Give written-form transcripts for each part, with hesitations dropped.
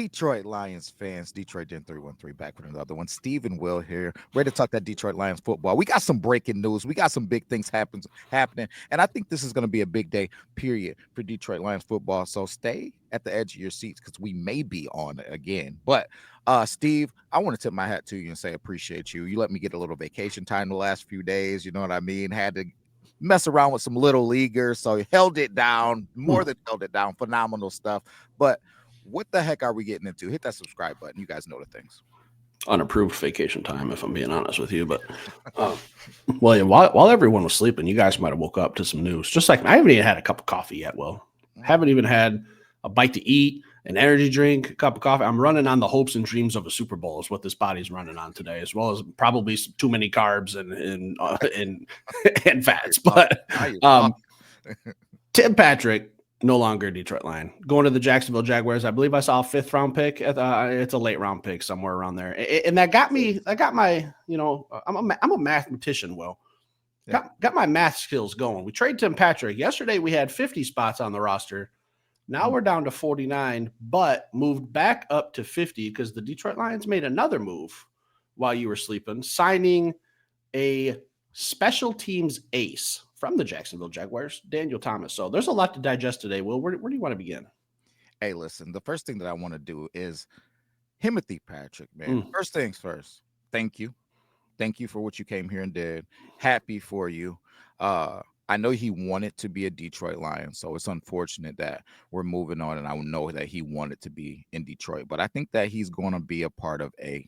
Detroit Lions fans, Detroit Den 313 back with another one. Stephen Will here, ready to talk that Detroit Lions football. We got some breaking news. We got some big things happening. And I think this is going to be a big day, period, for Detroit Lions football. So stay at the edge of your seats because we may be on it again. But Steve, I want to tip my hat to you and say appreciate you. You let me get a little vacation time the last few days. You know what I mean? Had to mess around with some little leaguers. So he held it down, more than held it down. Phenomenal stuff. But what the heck are we getting into? Hit that subscribe button. You guys know the things. Unapproved vacation time, if I'm being honest with you. But well, yeah, while everyone was sleeping, you guys might have woke up to some news. Just like I haven't even had a cup of coffee yet. Will haven't even had a bite to eat, an energy drink, a cup of coffee. I'm running on the hopes and dreams of a Super Bowl is what this body's running on today, as well as probably too many carbs and fats. But Tim Patrick, no longer a Detroit Lion, going to the Jacksonville Jaguars. I believe I saw a 5th round pick. It's a late round pick somewhere around there, and that got me. I got my, I'm a mathematician. Will got my math skills going. We traded Tim Patrick yesterday. We had 50 spots on the roster. Now we're down to 49, but moved back up to 50 because the Detroit Lions made another move while you were sleeping, signing a special teams ace from the Jacksonville Jaguars, Daniel Thomas. So there's a lot to digest today. Will, where do you want to begin? Hey, listen, the first thing that I want to do is Timothy Patrick, man. First things first, thank you. Thank you for what you came here and did. Happy for you. I know he wanted to be a Detroit Lion, so it's unfortunate that we're moving on, and I know that he wanted to be in Detroit, but I think that he's going to be a part of a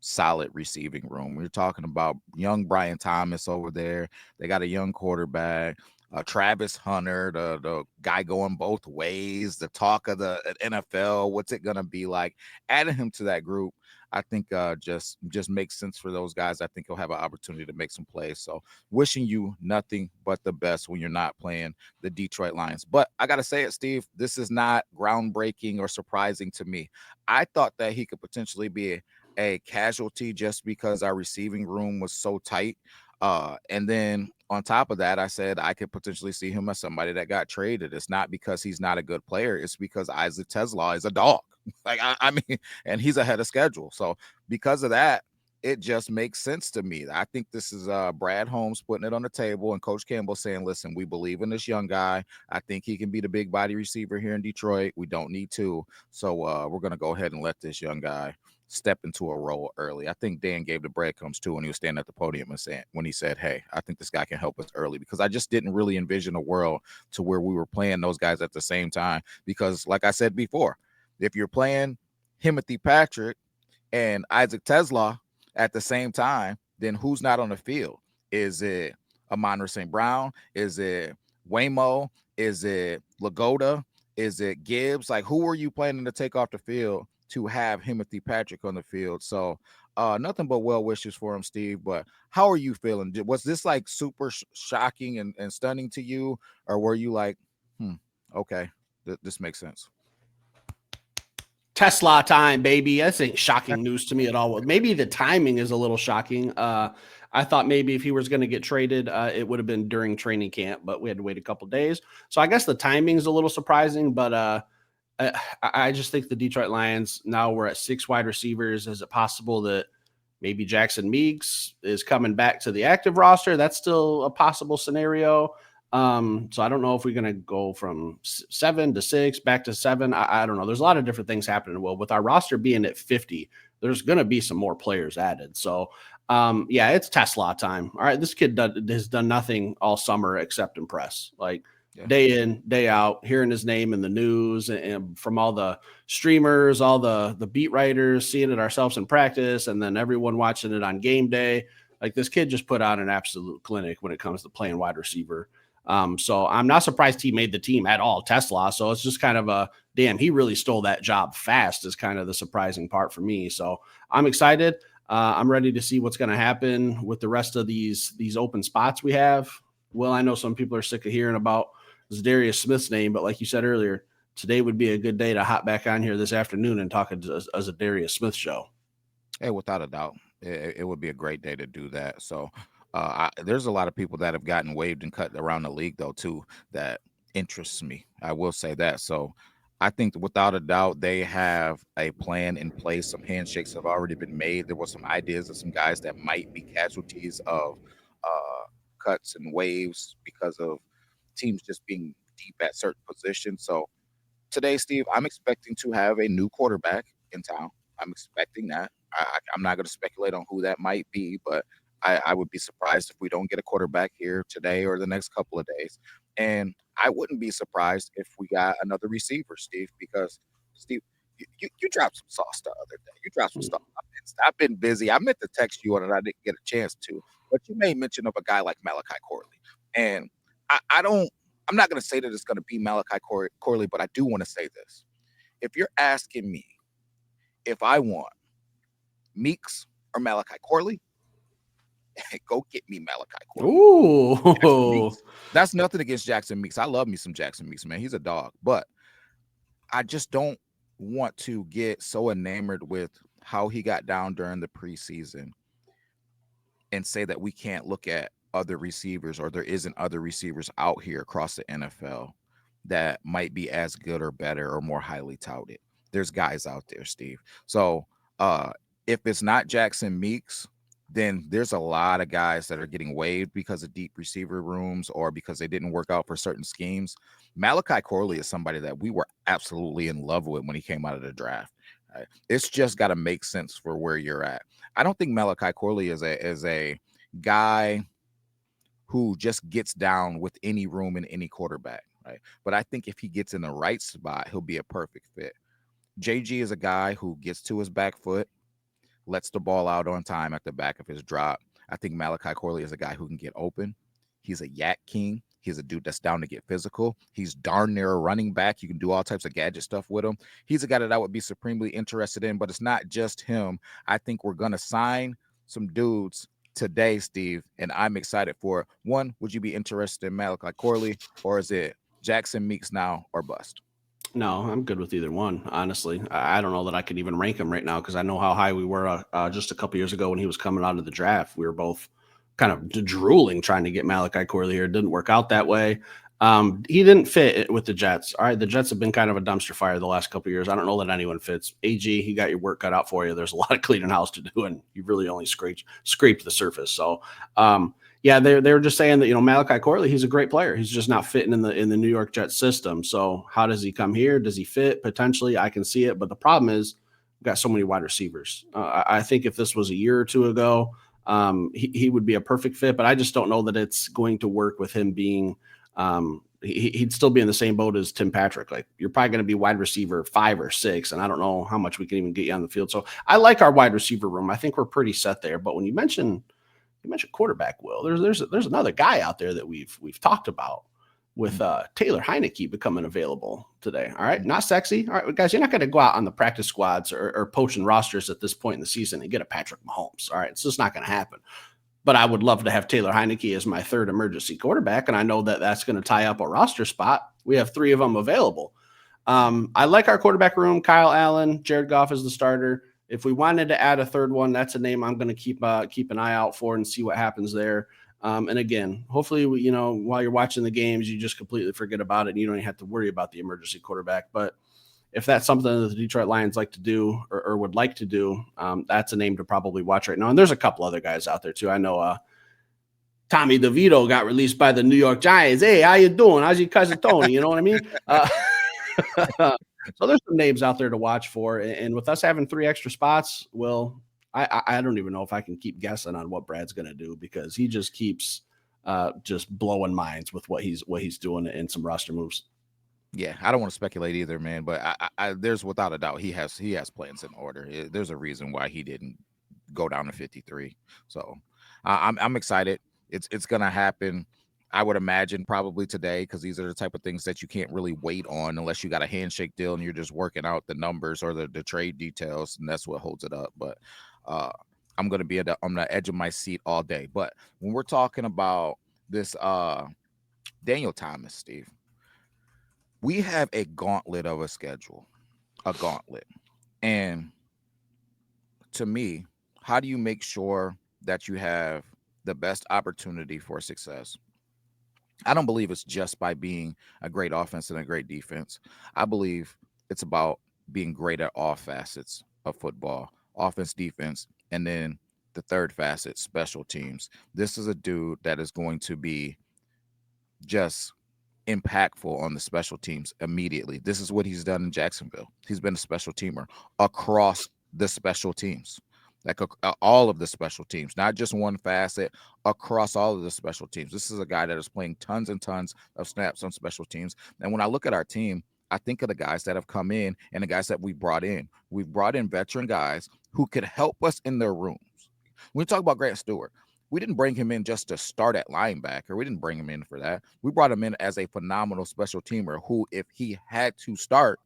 solid receiving room. We're talking about young Brian Thomas over there. They got a young quarterback, Travis Hunter, the guy going both ways, the talk of the NFL. What's it going to be like? Adding him to that group, I think just makes sense for those guys. I think he'll have an opportunity to make some plays. So wishing you nothing but the best when you're not playing the Detroit Lions. But I got to say it, Steve, this is not groundbreaking or surprising to me. I thought that he could potentially be a casualty just because our receiving room was so tight. And then on top of that, I said I could potentially see him as somebody that got traded. It's not because he's not a good player. It's because Isaac Tesla is a dog. Like, I mean, and he's ahead of schedule. So because of that, it just makes sense to me. I think this is Brad Holmes putting it on the table and Coach Campbell saying, listen, we believe in this young guy. I think he can be the big body receiver here in Detroit. We don't need to. So we're going to go ahead and let this young guy step into a role early. I think Dan gave the breadcrumbs too when he was standing at the podium and saying, when he said, hey, I think this guy can help us early, because I just didn't really envision a world to where we were playing those guys at the same time. Because like I said before, if you're playing Timothy Patrick and Isaac Tesla at the same time, then who's not on the field? Is it Amon St. Brown? Is it Waymo? Is it Lagoda? Is it Gibbs? Like, who are you planning to take off the field to have Timothy Patrick on the field? So nothing but well wishes for him, Steve. But how are you feeling? Was this like super shocking and stunning to you? Or were you like, okay, this makes sense? Tesla time, baby. That's ain't shocking news to me at all. Maybe the timing is a little shocking. I thought maybe if he was going to get traded, it would have been during training camp, but we had to wait a couple days. So I guess the timing is a little surprising, but I just think the Detroit Lions, now we're at 6 wide receivers. Is it possible that maybe Jackson Meeks is coming back to the active roster? That's still a possible scenario. So I don't know if we're going to go from 7 to 6 back to 7. I don't know. There's a lot of different things happening. Well, with our roster being at 50, there's going to be some more players added. So yeah, it's Tesla time. All right. This kid has done nothing all summer except impress. Like, day in, day out, hearing his name in the news and from all the streamers, all the beat writers, seeing it ourselves in practice, and then everyone watching it on game day. Like, this kid just put on an absolute clinic when it comes to playing wide receiver. So I'm not surprised he made the team at all, Tesla. So it's just kind of a, damn, he really stole that job fast is kind of the surprising part for me. So I'm excited. I'm ready to see what's going to happen with the rest of these open spots we have. Well, I know some people are sick of hearing about Zadarius Smith's name, but like you said earlier, today would be a good day to hop back on here this afternoon and talk a Zadarius Smith show. Hey, without a doubt, it would be a great day to do that. So there's a lot of people that have gotten waived and cut around the league, though, too, that interests me. I will say that. So I think that without a doubt they have a plan in place. Some handshakes have already been made. There was some ideas of some guys that might be casualties of cuts and waves because of teams just being deep at certain positions. So today, Steve, I'm expecting to have a new quarterback in town. I'm expecting that. I'm not going to speculate on who that might be, but I would be surprised if we don't get a quarterback here today or the next couple of days. And I wouldn't be surprised if we got another receiver, Steve, because Steve, you dropped some sauce the other day. You dropped some stuff. I've been busy. I meant to text you on it. I didn't get a chance to, but you made mention of a guy like Malachi Corley, and I don't. I'm not going to say that it's going to be Malachi Corley, but I do want to say this. If you're asking me if I want Meeks or Malachi Corley, go get me Malachi Corley. Jackson Ooh. Meeks. That's nothing against Jackson Meeks. I love me some Jackson Meeks, man. He's a dog. But I just don't want to get so enamored with how he got down during the preseason and say that we can't look at other receivers or there isn't other receivers out here across the NFL that might be as good or better or more highly touted. There's guys out there, Steve. So if it's not Jackson Meeks, then there's a lot of guys that are getting waived because of deep receiver rooms or because they didn't work out for certain schemes. Malachi Corley is somebody that we were absolutely in love with when he came out of the draft. It's just got to make sense for where you're at. I don't think Malachi Corley is a guy who just gets down with any room and any quarterback, right? But I think if he gets in the right spot, he'll be a perfect fit. JG is a guy who gets to his back foot, lets the ball out on time at the back of his drop. I think Malachi Corley is a guy who can get open. He's a yak king. He's a dude that's down to get physical. He's darn near a running back. You can do all types of gadget stuff with him. He's a guy that I would be supremely interested in, but it's not just him. I think we're going to sign some dudes today, Steve, and I'm excited for it. One, would you be interested in Malachi Corley, or is it Jackson Meeks now or bust? No, I'm good with either one. Honestly, I don't know that I could even rank him right now because I know how high we were just a couple years ago when he was coming out of the draft. We were both kind of drooling trying to get Malachi Corley here. It didn't work out that way. He didn't fit with the Jets. All right, the Jets have been kind of a dumpster fire the last couple years. I don't know that anyone fits. AG, he got your work cut out for you. There's a lot of cleaning house to do, and you really only scraped the surface. So, yeah, they were just saying that Malachi Corley, he's a great player. He's just not fitting in the New York Jets system. So how does he come here? Does he fit? Potentially, I can see it. But the problem is we've got so many wide receivers. I think if this was a year or two ago, he would be a perfect fit. But I just don't know that it's going to work with him being. He'd still be in the same boat as Tim Patrick. Like you're probably going to be wide receiver 5 or 6, and I don't know how much we can even get you on the field. So I like our wide receiver room. I think we're pretty set there. But when you mentioned quarterback, Will, there's another guy out there that we've talked about with Taylor Heineke becoming available today. All right, not sexy. All right, guys, you're not going to go out on the practice squads or poaching rosters at this point in the season and get a Patrick Mahomes. All right, it's just not going to happen. But I would love to have Taylor Heineke as my third emergency quarterback, and I know that that's going to tie up a roster spot. We have 3 of them available. I like our quarterback room. Kyle Allen, Jared Goff is the starter. If we wanted to add a third one, that's a name I'm going to keep an eye out for and see what happens there. And again, hopefully, while you're watching the games, you just completely forget about it and you don't even have to worry about the emergency quarterback. But if that's something that the Detroit Lions like to do or would like to do, that's a name to probably watch right now. And there's a couple other guys out there too. I know Tommy DeVito got released by the New York Giants. Hey, how you doing? How's your cousin Tony? You know what I mean? So there's some names out there to watch for. And with us having 3 extra spots, well, I don't even know if I can keep guessing on what Brad's going to do because he just keeps just blowing minds with what he's doing in some roster moves. Yeah, I don't want to speculate either, man. But there's without a doubt he has plans in order. There's a reason why he didn't go down to 53. So I'm excited. It's gonna happen. I would imagine probably today because these are the type of things that you can't really wait on unless you got a handshake deal and you're just working out the numbers or the trade details, and that's what holds it up. But uh, I'm gonna be on the edge of my seat all day. But when we're talking about this Daniel Thomas, Steve, we have a gauntlet of a schedule, a gauntlet. And to me, how do you make sure that you have the best opportunity for success? I don't believe it's just by being a great offense and a great defense. I believe it's about being great at all facets of football, offense, defense, and then the third facet, special teams. This is a dude that is going to be just impactful on the special teams immediately. This is what he's done in Jacksonville. He's been a special teamer across the special teams, like all of the special teams, not just one facet, across all of the special teams. This is a guy that is playing tons and tons of snaps on special teams. And when I look at our team, I think of the guys that have come in and the guys that we brought in. We've brought in veteran guys who could help us in their rooms. When we talk about Grant Stewart, we didn't bring him in just to start at linebacker. We didn't bring him in for that. We brought him in as a phenomenal special teamer who, if he had to start,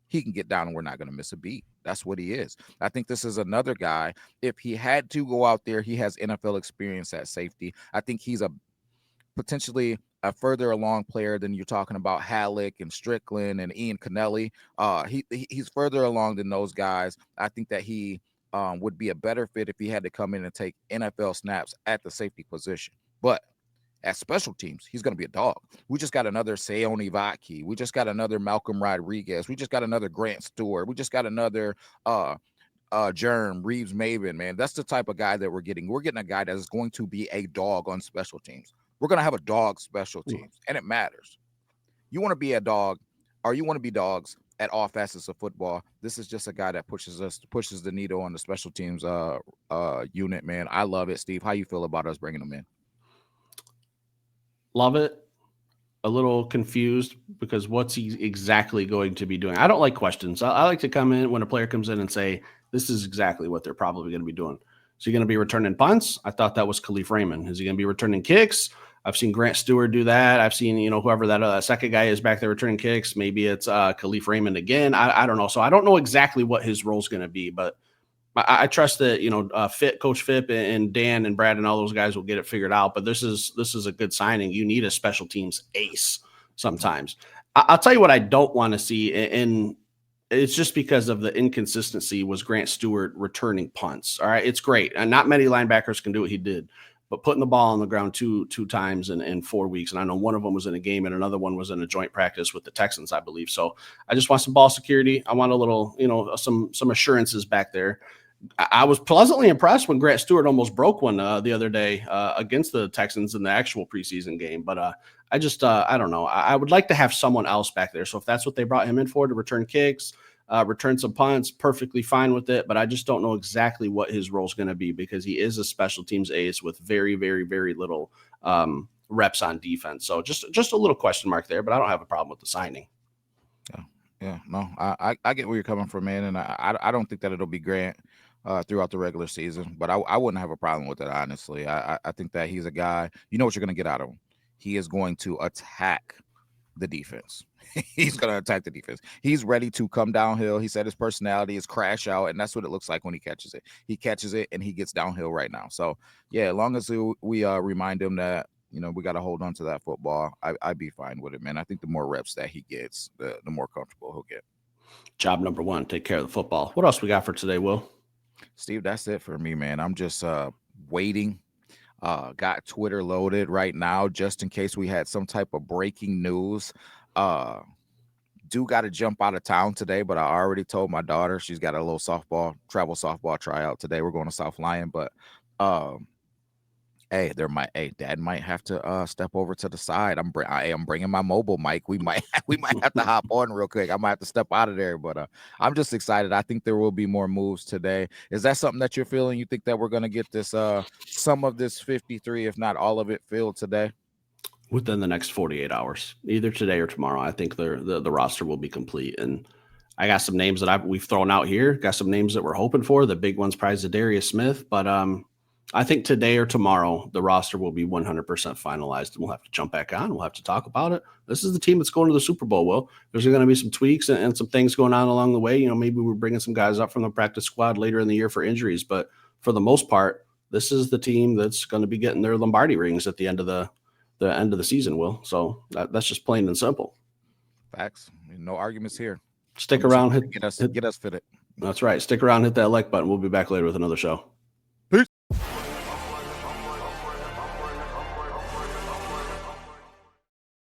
he can get down and we're not going to miss a beat. That's what he is. I think this is another guy. If he had to go out there, he has NFL experience at safety. I think he's a potentially a further along player than you're talking about Halleck and Strickland and Ian Cannelli. He's further along than those guys. I think that he would be a better fit if he had to come in and take NFL snaps at the safety position. But at special teams, he's going to be a dog. We just got another Seone Vaki. We just got another Malcolm Rodriguez. We just got another Grant Stewart. We just got another Germ Reeves Maven, man. That's the type of guy that we're getting. We're getting a guy that is going to be a dog on special teams. We're going to have a dog special teams, and it matters. You want to be a dog, or you want to be dogs at all facets of football. This is just a guy that pushes the needle on the special teams unit, man. I love it. Steve, how you feel about us bringing them in? Love it. A little confused because what's he exactly going to be doing? I don't like questions. I like to come in when a player comes in and say, this is exactly what they're probably going to be doing. Is he going to be returning punts? I thought that was Khalif Raymond. Is he going to be returning kicks? I've seen Grant Stewart do that. I've seen, whoever that second guy is back there returning kicks. Maybe it's Khalif Raymond again. I don't know. So I don't know exactly what his role is going to be, but I trust that, Coach Phipp and Dan and Brad and all those guys will get it figured out. But this is a good signing. You need a special teams ace sometimes. I'll tell you what I don't want to see, and it's just because of the inconsistency, was Grant Stewart returning punts. All right, it's great. And not many linebackers can do what he did. But putting the ball on the ground two times in 4 weeks, and I know one of them was in a game and another one was in a joint practice with the Texans, I believe. So I just want some ball security. I want a little, some assurances back there. I was pleasantly impressed when Grant Stewart almost broke one the other day against the Texans in the actual preseason game. But I don't know. I would like to have someone else back there. So if that's what they brought him in for, to return kicks, return some punts, perfectly fine with it. But I just don't know exactly what his role is going to be, because he is a special teams ace with very, very, very little reps on defense. So just a little question mark there, but I don't have a problem with the signing. Yeah, no, I get where you're coming from, man, and I don't think that it'll be Grant throughout the regular season, but I wouldn't have a problem with it, honestly. I think that he's a guy, you know what you're going to get out of him. He is going to attack the defense. He's going to attack the defense. He's ready to come downhill. He said his personality is crash out, and that's what it looks like when he catches it. He catches it, and he gets downhill right now. So, yeah, as long as we remind him that, we got to hold on to that football, I'd be fine with it, man. I think the more reps that he gets, the more comfortable he'll get. Job number one, take care of the football. What else we got for today, Will? Steve, that's it for me, man. I'm just waiting. Got Twitter loaded right now just in case we had some type of breaking news. Do got to jump out of town today, but I already told my daughter she's got a little travel softball tryout today. We're going to South Lyon, but Dad might have to step over to the side. I am bringing my mobile mic. We might have to hop on real quick. I might have to step out of there, but I'm just excited. I think there will be more moves today. Is that something that you're feeling? You think that we're gonna get this some of this 53, if not all of it, filled today? Within the next 48 hours, either today or tomorrow, I think the roster will be complete. And I got some names that we've thrown out here. Got some names that we're hoping for. The big one's probably Zadarius Smith, but I think today or tomorrow, the roster will be 100% finalized, and we'll have to jump back on. We'll have to talk about it. This is the team that's going to the Super Bowl, Will. There's going to be some tweaks and some things going on along the way. Maybe we're bringing some guys up from the practice squad later in the year for injuries, but for the most part, this is the team that's going to be getting their Lombardi rings at the end of the end of the season, Will. So that's just plain and simple. Facts. No arguments here. Stick around. Get us fitted. That's right. Stick around, hit that like button. We'll be back later with another show.